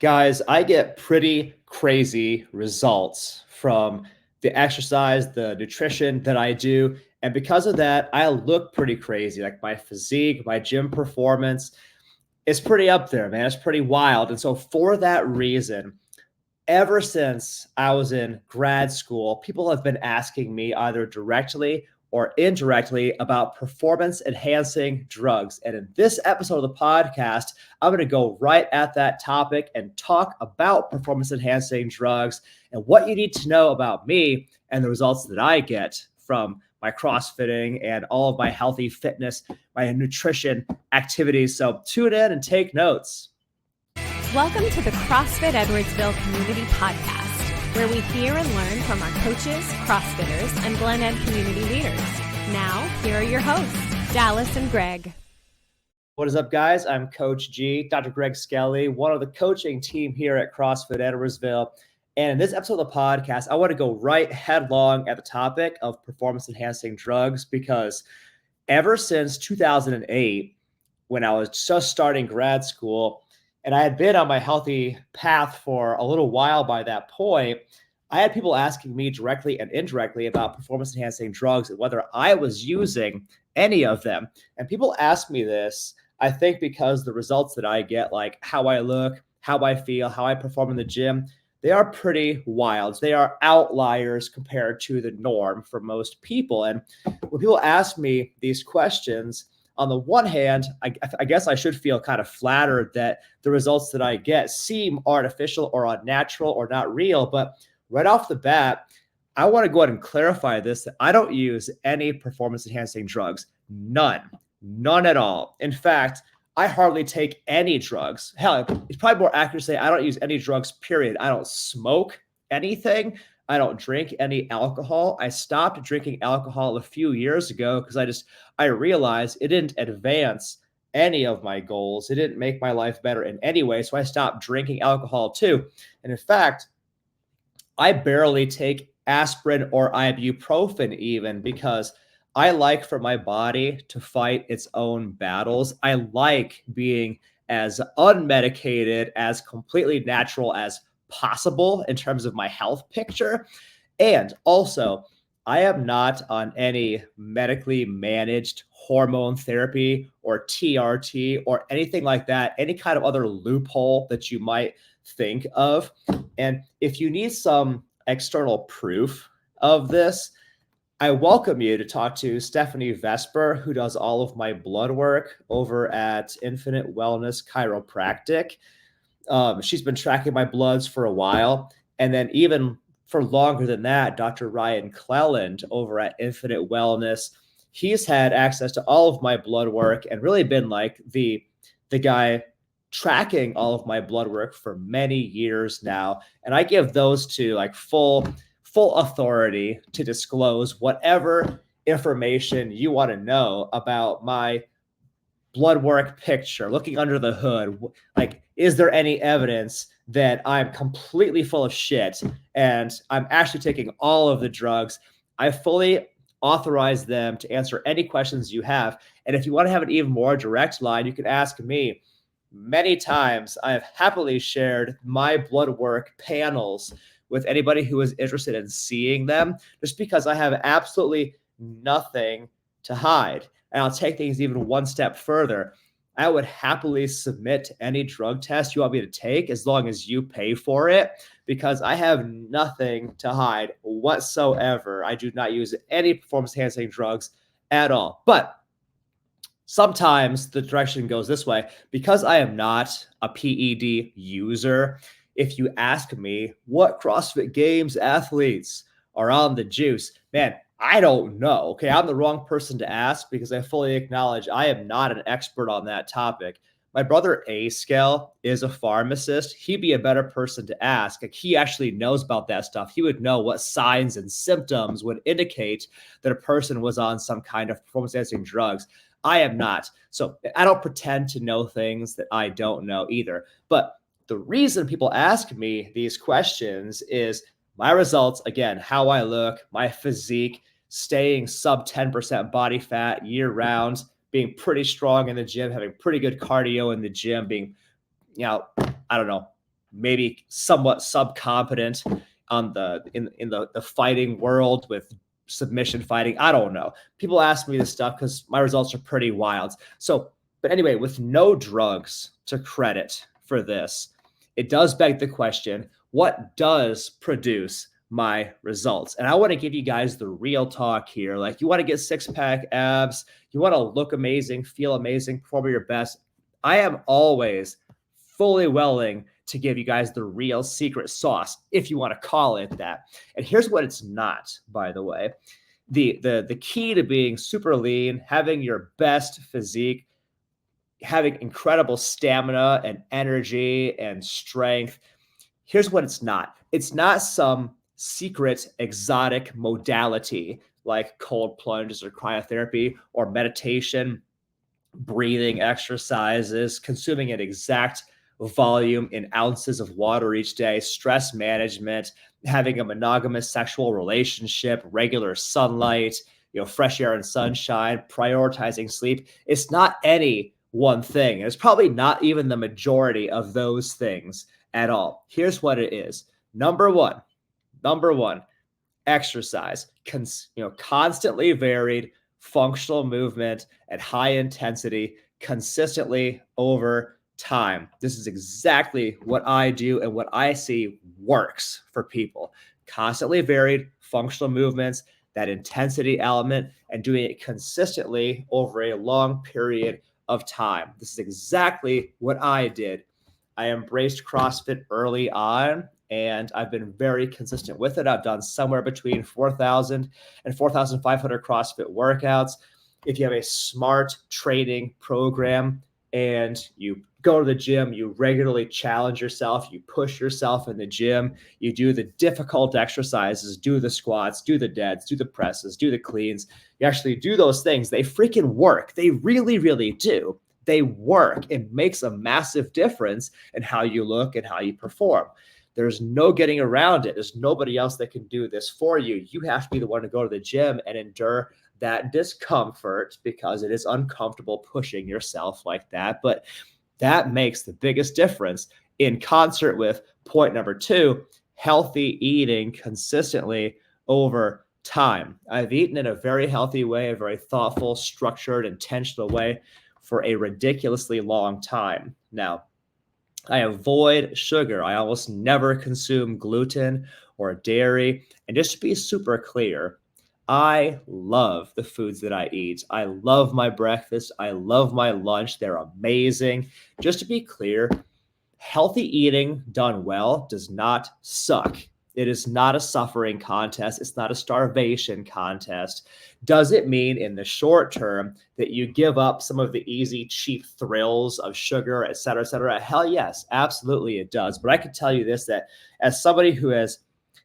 Guys, I get pretty crazy results from the exercise, the nutrition that I do. And because of that, I look pretty crazy. Like my physique, my gym performance is pretty up there, man. It's pretty wild. And so, for that reason, ever since I was in grad school, people have been asking me either directly or indirectly about performance enhancing drugs. And in this episode of the podcast, I'm going to go right at that topic and talk about performance enhancing drugs and what you need to know about me and the results that I get from my CrossFitting and all of my healthy fitness, my nutrition activities. So tune in and take notes. Welcome to the CrossFit Edwardsville Community Podcast, where we hear and learn from our coaches, CrossFitters, and Glen Ed community leaders. Now, here are your hosts, Dallas and Greg. What is up, guys? I'm Coach G, Dr. Greg Skelly, one of the coaching team here at CrossFit Edwardsville. And in this episode of the podcast, I want to go right headlong at the topic of performance-enhancing drugs because ever since 2008, when I was just starting grad school, and I had been on my healthy path for a little while by that point, I had people asking me directly and indirectly about performance enhancing drugs and whether I was using any of them. And people ask me this, I think because the results that I get, like how I look, how I feel, how I perform in the gym, they are pretty wild. They are outliers compared to the norm for most people. And when people ask me these questions, on the one hand, I guess I should feel kind of flattered that the results that I get seem artificial or unnatural or not real. But right off the bat, I want to go ahead and clarify this, that I don't use any performance enhancing drugs. None at all. In fact, I hardly take any drugs. Hell, it's probably more accurate to say I don't use any drugs, period. I don't smoke anything. I don't drink any alcohol. I stopped drinking alcohol a few years ago because I realized it didn't advance any of my goals. It didn't make my life better in any way. So I stopped drinking alcohol too. And in fact, I barely take aspirin or ibuprofen even because I like for my body to fight its own battles. I like being as unmedicated, as completely natural as possible in terms of my health picture. And also, I am not on any medically managed hormone therapy or TRT or anything like that, any kind of other loophole that you might think of. And if you need some external proof of this, I welcome you to talk to Stephanie Vesper, who does all of my blood work over at Infinite Wellness Chiropractic. She's been tracking my bloods for a while. And then even for longer than that, Dr. Ryan Cleland over at Infinite Wellness, he's had access to all of my blood work and really been like the guy tracking all of my blood work for many years now. And I give those two like full authority to disclose whatever information you want to know about my blood work picture, looking under the hood. Like, is there any evidence that I'm completely full of shit and I'm actually taking all of the drugs? I fully authorize them to answer any questions you have. And if you want to have an even more direct line, you can ask me. Many times I have happily shared my blood work panels with anybody who is interested in seeing them, just because I have absolutely nothing to hide. And I'll take things even one step further. I would happily submit any drug test you want me to take as long as you pay for it, because I have nothing to hide whatsoever. I do not use any performance enhancing drugs at all. But sometimes the direction goes this way. Because I am not a PED user, if you ask me what CrossFit Games athletes are on the juice, man, I don't know. Okay, I'm the wrong person to ask because I fully acknowledge I am not an expert on that topic. My brother A Scale is a pharmacist. He'd be a better person to ask. Like, he actually knows about that stuff. He would know what signs and symptoms would indicate that a person was on some kind of performance-enhancing drugs. I am not. So I don't pretend to know things that I don't know either. But the reason people ask me these questions is my results, again, how I look, my physique, staying sub 10% body fat year round, being pretty strong in the gym, having pretty good cardio in the gym, being, I don't know, maybe somewhat subcompetent on in the fighting world with submission fighting. I don't know. People ask me this stuff because my results are pretty wild. So, but anyway, with no drugs to credit for this, it does beg the question, what does produce my results? And I want to give you guys the real talk here. Like, you want to get six-pack abs, you want to look amazing, feel amazing, perform your best. I am always fully willing to give you guys the real secret sauce, if you want to call it that. And here's what it's not, by the way. The key to being super lean, having your best physique, having incredible stamina and energy and strength, here's what it's not. It's not some secret exotic modality like cold plunges or cryotherapy or meditation, breathing exercises, consuming an exact volume in ounces of water each day, stress management, having a monogamous sexual relationship, regular sunlight, fresh air and sunshine, prioritizing sleep. It's not any one thing. It's probably not even the majority of those things at all. Here's what it is. Number one, exercise, constantly varied functional movement at high intensity, consistently over time. This is exactly what I do and what I see works for people. Constantly varied functional movements, that intensity element, and doing it consistently over a long period of time. This is exactly what I did. I embraced CrossFit early on, and I've been very consistent with it. I've done somewhere between 4,000 and 4,500 CrossFit workouts. If you have a smart training program and you go to the gym, you regularly challenge yourself, you push yourself in the gym, you do the difficult exercises, do the squats, do the deads, do the presses, do the cleans, you actually do those things, they freaking work. They really, really do. They work. It makes a massive difference in how you look and how you perform. There's no getting around it. There's nobody else that can do this for you. You have to be the one to go to the gym and endure that discomfort because it is uncomfortable pushing yourself like that. But that makes the biggest difference in concert with point number 2, healthy eating consistently over time. I've eaten in a very healthy way, a very thoughtful, structured, intentional way for a ridiculously long time. Now, I avoid sugar. I almost never consume gluten or dairy. And just to be super clear, I love the foods that I eat. I love my breakfast. I love my lunch. They're amazing. Just to be clear, healthy eating done well does not suck. It is not a suffering contest. It's not a starvation contest. Does it mean in the short term that you give up some of the easy, cheap thrills of sugar, et cetera, et cetera? Hell yes, absolutely it does. But I can tell you this, that as somebody who has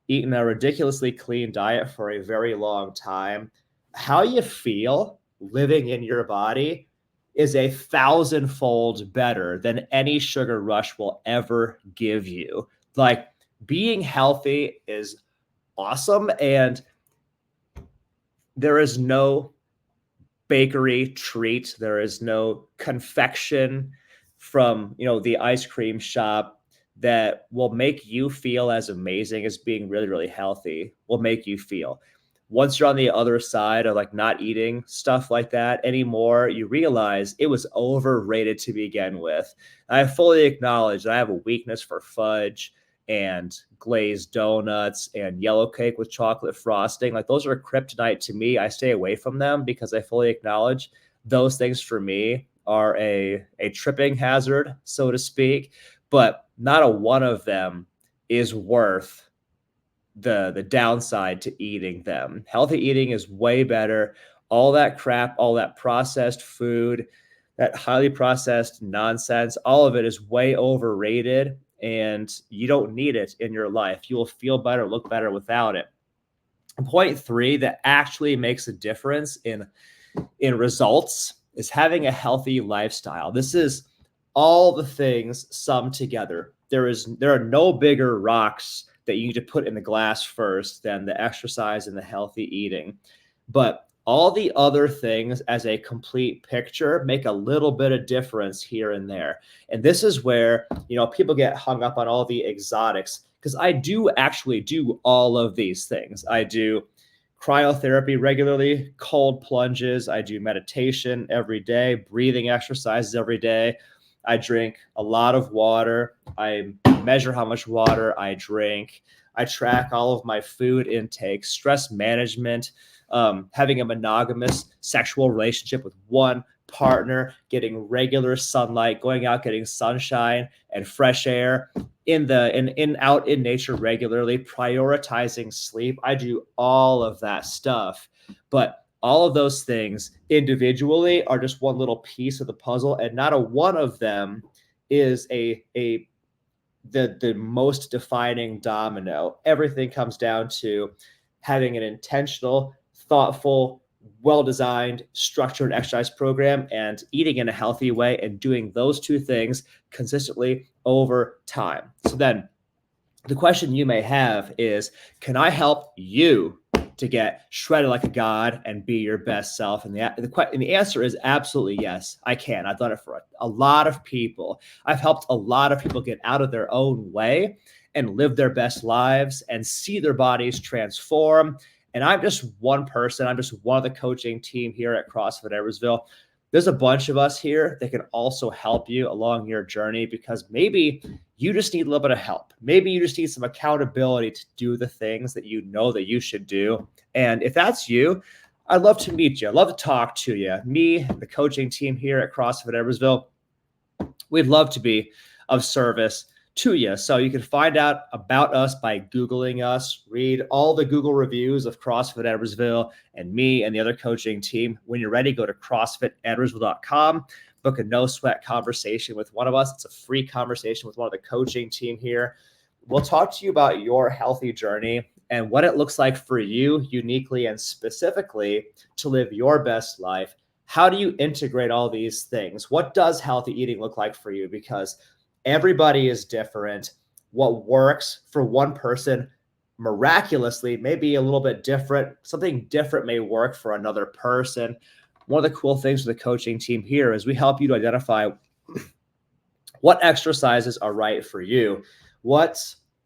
eaten a ridiculously clean diet for a very long time, how you feel living in your body is 1,000-fold better than any sugar rush will ever give you. Like, being healthy is awesome, and there is no bakery treat, there is no confection from the ice cream shop that will make you feel as amazing as being really, really healthy will make you feel. Once you're on the other side of like not eating stuff like that anymore, you realize it was overrated to begin with. I fully acknowledge that I have a weakness for fudge and glazed donuts and yellow cake with chocolate frosting. Like, those are kryptonite to me. I stay away from them because I fully acknowledge those things for me are a tripping hazard, so to speak. But not a one of them is worth the downside to eating them. Healthy eating is way better. All that crap, all that processed food, that highly processed nonsense, all of it is way overrated, and you don't need it in your life. You will feel better, look better without it. Point 3 that actually makes a difference in results is having a healthy lifestyle. This is all the things summed together. There are no bigger rocks that you need to put in the glass first than the exercise and the healthy eating. But All the other things as a complete picture make a little bit of difference here and there. And this is where, people get hung up on all the exotics, because I do actually do all of these things. I do cryotherapy regularly, cold plunges. I do meditation every day, breathing exercises every day. I drink a lot of water. I measure how much water I drink. I track all of my food intake, stress management, having a monogamous sexual relationship with one partner, getting regular sunlight, going out, getting sunshine and fresh air out in nature regularly, prioritizing sleep. I do all of that stuff, but all of those things individually are just one little piece of the puzzle, and not a one of them is the most defining domino. Everything comes down to having an intentional, thoughtful, well-designed, structured exercise program and eating in a healthy way, and doing those two things consistently over time. So then the question you may have is, can I help you to get shredded like a god and be your best self? And the answer is absolutely yes, I can. I've done it for a lot of people. I've helped a lot of people get out of their own way and live their best lives and see their bodies transform. And I'm just one person. I'm just one of the coaching team here at CrossFit Edwardsville. There's a bunch of us here that can also help you along your journey, because maybe you just need a little bit of help. Maybe you just need some accountability to do the things that you know that you should do. And if that's you, I'd love to meet you. I'd love to talk to you. Me, the coaching team here at CrossFit Edwardsville, we'd love to be of service to you. So you can find out about us by Googling us, read all the Google reviews of CrossFit Edwardsville and me and the other coaching team. When you're ready, go to CrossFitEdwardsville.com, book a no sweat conversation with one of us. It's a free conversation with one of the coaching team here. We'll talk to you about your healthy journey and what it looks like for you uniquely and specifically to live your best life. How do you integrate all these things? What does healthy eating look like for you? Because everybody is different. What works for one person miraculously may be a little bit different. Something different may work for another person. One of the cool things with the coaching team here is we help you to identify what exercises are right for you, what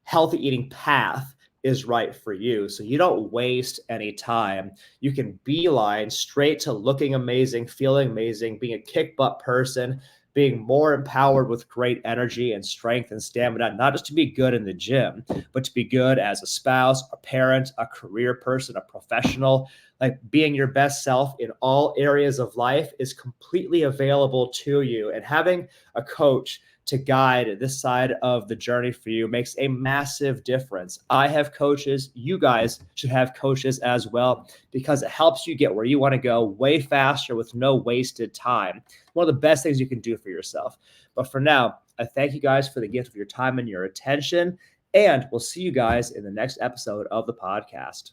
healthy eating path is right for you, so you don't waste any time. You can beeline straight to looking amazing, feeling amazing, being a kick butt person, being more empowered with great energy and strength and stamina, not just to be good in the gym, but to be good as a spouse, a parent, a career person, a professional. Like, being your best self in all areas of life is completely available to you. And having a coach to guide this side of the journey for you makes a massive difference. I have coaches. You guys should have coaches as well, because it helps you get where you want to go way faster with no wasted time. One of the best things you can do for yourself. But for now, I thank you guys for the gift of your time and your attention, and we'll see you guys in the next episode of the podcast.